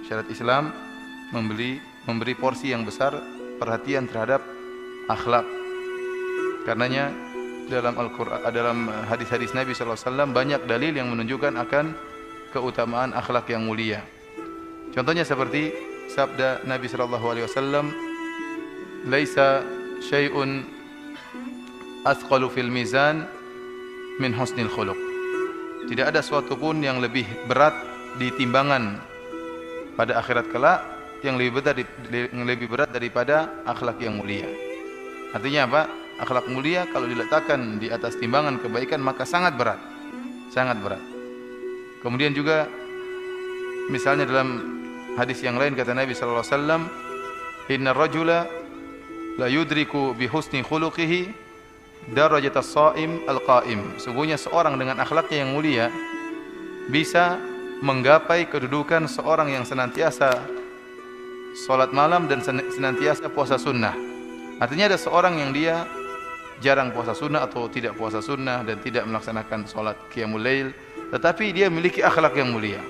Syariat Islam memberi porsi yang besar perhatian terhadap akhlak. Karenanya dalam Al-Qur'an, dalam hadis-hadis Nabi sallallahu alaihi wasallam banyak dalil yang menunjukkan akan keutamaan akhlak yang mulia. Contohnya seperti sabda Nabi sallallahu alaihi wasallam, "Laisa syai'un athqalu fil mizan min husnil khuluq." Tidak ada suatu pun yang lebih berat di timbangan pada akhirat kelak yang lebih berat daripada akhlak yang mulia. Artinya apa? Akhlak mulia kalau diletakkan di atas timbangan kebaikan maka sangat berat. Sangat berat. Kemudian juga misalnya dalam hadis yang lain kata Nabi sallallahu alaihi wasallam, "Innar rajula la yudriku bi husni khuluqihi darajatas shaim al-qaim." Sungguhnya seorang dengan akhlaknya yang mulia bisa menggapai kedudukan seorang yang senantiasa salat malam dan senantiasa puasa sunnah. Artinya ada seorang yang dia jarang puasa sunnah atau tidak puasa sunnah dan tidak melaksanakan salat qiyamul lail, tetapi dia memiliki akhlak yang mulia.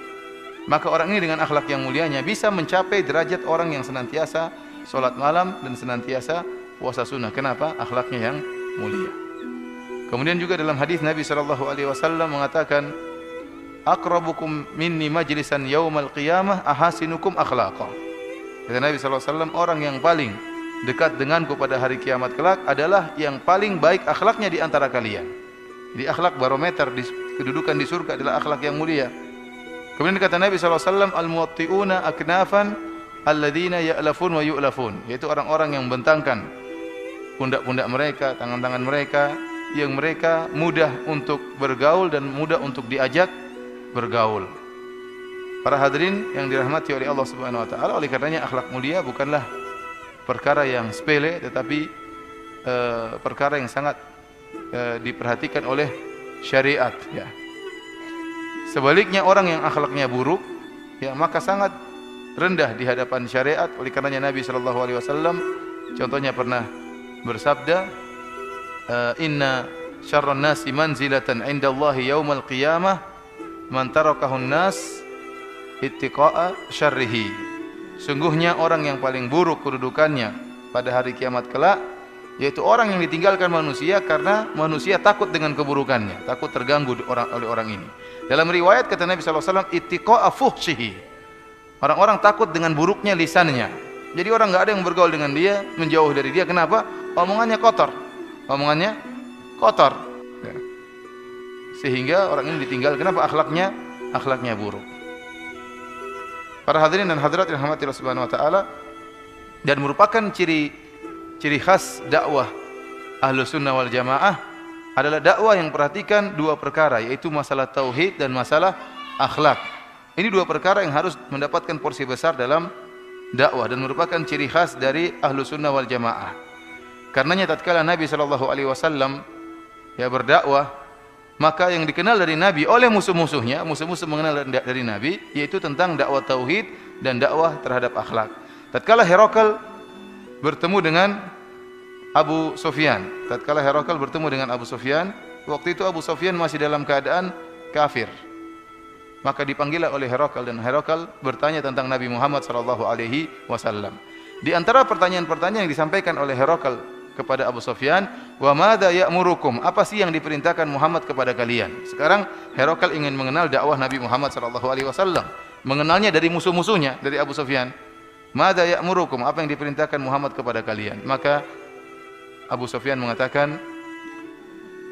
Maka orang ini dengan akhlak yang mulianya bisa mencapai derajat orang yang senantiasa salat malam dan senantiasa puasa sunnah. Kenapa? Akhlaknya yang mulia. Kemudian juga dalam hadis Nabi sallallahu alaihi wasallam mengatakan, "Aqrabukum minni majlisan yaumal qiyamah ahasinukum akhlaqa." Kata Nabi sallallahu alaihi wasallam, orang yang paling dekat denganku pada hari kiamat kelak adalah yang paling baik akhlaknya di antara kalian. Jadi akhlak barometer di kedudukan di surga adalah akhlak yang mulia. Kemudian kata Nabi sallallahu alaihi wasallam, "Al-muwatti'una aknafan alladzina ya'lafun wa yu'lafun." Yaitu orang-orang yang membentangkan pundak-pundak mereka, tangan-tangan mereka, yang mereka mudah untuk bergaul dan mudah untuk diajak bergaul. Para hadirin yang dirahmati oleh Allah Subhanahu wa taala, oleh karenanya akhlak mulia bukanlah perkara yang sepele, tetapi perkara yang sangat diperhatikan oleh syariat, ya. Sebaliknya orang yang akhlaknya buruk, ya, maka sangat rendah di hadapan syariat. Oleh karenanya Nabi sallallahu alaihi wasallam contohnya pernah bersabda, "Inna syarran nasi manzilatan 'indallahi yaumal qiyamah man tarakahun nas ittiqa'a syarrihi." Sungguhnya orang yang paling buruk kedudukannya pada hari kiamat kelak yaitu orang yang ditinggalkan manusia karena manusia takut dengan keburukannya, takut terganggu oleh orang ini. Dalam riwayat kata Nabi sallallahu alaihi wasallam, ittiqa'a fuhshihi. Orang-orang takut dengan buruknya lisannya. Jadi orang enggak ada yang bergaul dengan dia, menjauh dari dia. Kenapa? Omongannya kotor. Omongannya kotor. Ya. Sehingga orang ini ditinggal. Kenapa? Akhlaknya buruk. Para hadirin dan hadirat yang dirahmati Allah Subhanahu wa taala, dan merupakan ciri khas dakwah Ahlus Sunnah wal Jamaah adalah dakwah yang perhatikan dua perkara, yaitu masalah tauhid dan masalah akhlak. Ini dua perkara yang harus mendapatkan porsi besar dalam dakwah dan merupakan ciri khas dari Ahlus Sunnah wal Jamaah. Karenanya tatkala Nabi sallallahu alaihi wasallam berdakwah, maka yang dikenal dari Nabi oleh musuh-musuhnya, musuh-musuh mengenal dari Nabi, yaitu tentang dakwah tauhid dan dakwah terhadap akhlak. Tatkala Herakl bertemu dengan Abu Sufyan, waktu itu Abu Sufyan masih dalam keadaan kafir. Maka dipanggillah oleh Herakl dan Herakl bertanya tentang Nabi Muhammad sallallahu alaihi wasallam. Di antara pertanyaan-pertanyaan yang disampaikan oleh Herakl kepada Abu Sufyan, "Wa madza ya'murukum?" Apa sih yang diperintahkan Muhammad kepada kalian? Sekarang Herakl ingin mengenal dakwah Nabi Muhammad sallallahu alaihi wasallam, mengenalnya dari musuh-musuhnya, dari Abu Sufyan. "Madza ya'murukum?" Apa yang diperintahkan Muhammad kepada kalian? Maka Abu Sufyan mengatakan,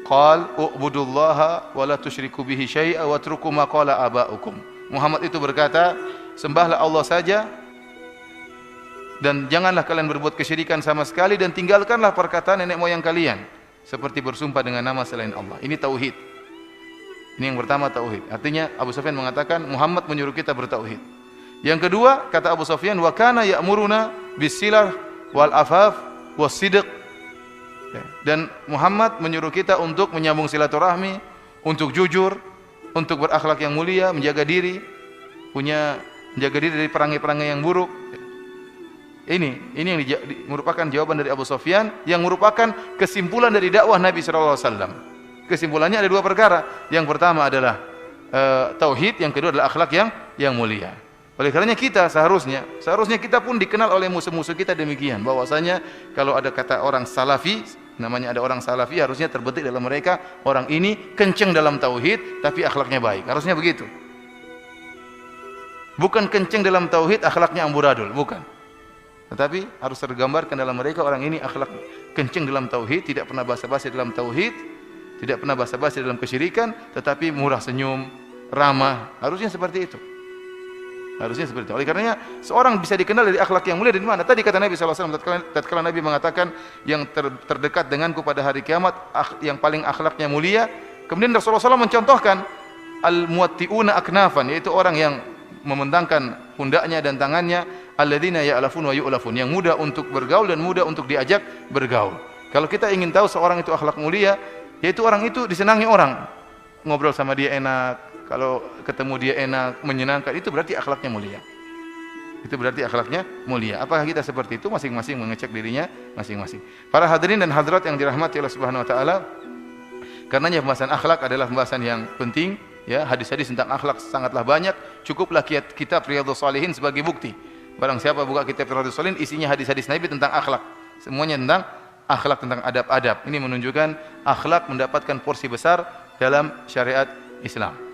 "Qal u'budullaha wa la tusyriku bihi syai'a wa atruku ma qala aba'ukum." Muhammad itu berkata, sembahlah Allah saja dan janganlah kalian berbuat kesyirikan sama sekali, dan tinggalkanlah perkataan nenek moyang kalian seperti bersumpah dengan nama selain Allah. Ini tauhid. Ini yang pertama, tauhid. Artinya Abu Sufyan mengatakan Muhammad menyuruh kita bertauhid. Yang kedua, kata Abu Sufyan, "Wa kana ya'muruna bis-silah wal afaf was-sidq." Dan Muhammad menyuruh kita untuk menyambung silaturahmi, untuk jujur, untuk berakhlak yang mulia, menjaga diri dari perangai-perangai yang buruk. Ini yang merupakan jawaban dari Abu Sufyan, yang merupakan kesimpulan dari dakwah Nabi sallallahu alaihi wasallam. Kesimpulannya ada dua perkara. Yang pertama adalah tauhid, yang kedua adalah akhlak yang mulia. Oleh karenanya kita seharusnya kita pun dikenal oleh musuh-musuh kita demikian, bahwasanya kalau ada kata orang salafi, namanya ada orang salafi, harusnya terbetik dalam mereka orang ini kenceng dalam tauhid tapi akhlaknya baik. Harusnya begitu. Bukan kenceng dalam tauhid akhlaknya amburadul, bukan. Tetapi harus tergambarkan dalam mereka orang ini akhlak kenceng dalam tauhid, tidak pernah basa-basi dalam tauhid, tidak pernah basa-basi dalam kesyirikan, tetapi murah senyum, ramah. Harusnya seperti itu. Harusnya seperti itu. Oleh karenanya seorang bisa dikenal dari akhlak yang mulia dari mana? Tadi kata Nabi SAW, tatkala Nabi mengatakan yang terdekat denganku pada hari kiamat yang paling akhlaknya mulia. Kemudian Rasulullah SAW mencontohkan al-muwatti'una aknafan, yaitu orang yang membentangkan pundaknya dan tangannya, alladzina ya'lafun wa yu'lafun, yang mudah untuk bergaul dan mudah untuk diajak bergaul. Kalau kita ingin tahu seorang itu akhlak mulia, yaitu orang itu disenangi orang, ngobrol sama dia enak, kalau ketemu dia enak, menyenangkan, itu berarti akhlaknya mulia. Itu berarti akhlaknya mulia. Apakah kita seperti itu? Masing-masing mengecek dirinya masing-masing. Para hadirin dan hadirat yang dirahmati Allah Subhanahu wa taala, karenanya pembahasan akhlak adalah pembahasan yang penting, ya. Hadis-hadis tentang akhlak sangatlah banyak. Cukuplah kitab Riyadhus Shalihin sebagai bukti. Barang siapa buka kitab Riyadhus Shalihin, isinya hadis-hadis Nabi tentang akhlak. Semuanya tentang akhlak, tentang adab-adab. Ini menunjukkan akhlak mendapatkan porsi besar dalam syariat Islam.